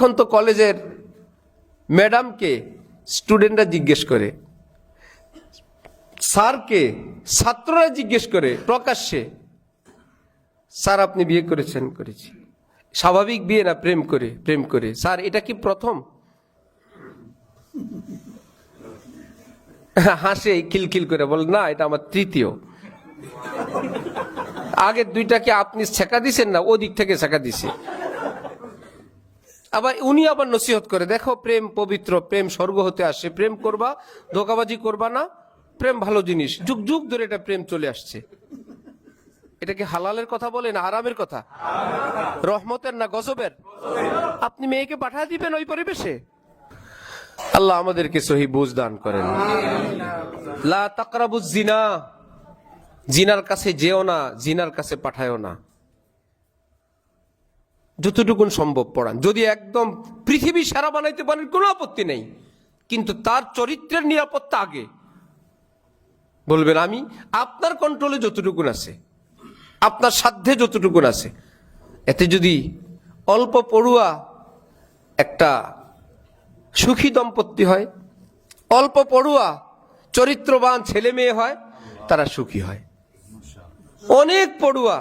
এখন তো কলেজের ম্যাডামকে স্টুডেন্টরা জিজ্ঞেস করে, স্যারকে ছাত্ররা জিজ্ঞেস করে প্রকাশ্যে, স্যার আপনি বিয়ে করেছেন? করেছি। স্বাভাবিক বিয়ে না প্রেম করে? প্রেম করে। স্যার এটা কি প্রথম? হাসে খিলখিল করে, বল না এটা আমার তৃতীয়। আগের দুইটাকে আপনি ছেঁকা দিছেন না, ওদিক থেকে ছেঁকা দিছে। আবার উনি আবার নসিহত করে, দেখো প্রেম পবিত্র, প্রেম স্বর্গ হতে আসে, প্রেম করবা, ধোঁকাবাজি করবা না, প্রেম ভালো জিনিস, যুগ যুগ ধরে এটা প্রেম চলে আসছে। এটা কি হালালের কথা বলেন, আরামের কথা? রহমতের না গজবের? আপনি মেয়েকে পাঠিয়ে দিবেন ওই পরিবেশে? আল্লাহ আমাদেরকে সহি বুঝ দান করেন। লা তাকরাবুজ জিনা, জিনার কাছে যেও না, জিনার কাছে পাঠায়ও না। যতটুকুন সম্ভব পড়ান। যদি একদম পৃথিবী সারা বানাইতে পারেন কোনো আপত্তি নেই, কিন্তু তার চরিত্রের নিরাপত্তা আগে। বলবেন আমি আপনার কন্ট্রোলে যতটুকুন আছে, আপনার সাধ্যে যতটুকুন আছে। এতে যদি অল্প পড়ুয়া একটা সুখী দম্পতি হয়, অল্প পড়ুয়া চরিত্রবান ছেলে মেয়ে হয়, তারা সুখী হয়। অনেক পড়ুয়া,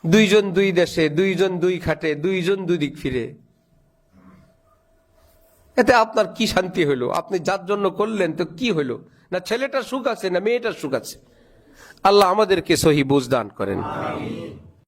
দুইজন দুই দেশে, দুইজন দুই খাটে, দুইজন দুই দিক ফিরে, এতে আপনার কি শান্তি হইলো? আপনি যার জন্য করলেন তো কি হইলো? না ছেলেটার সুখ আছে না মেয়েটার সুখ আছে? আল্লাহ আমাদেরকে সহি বুঝ দান করেন।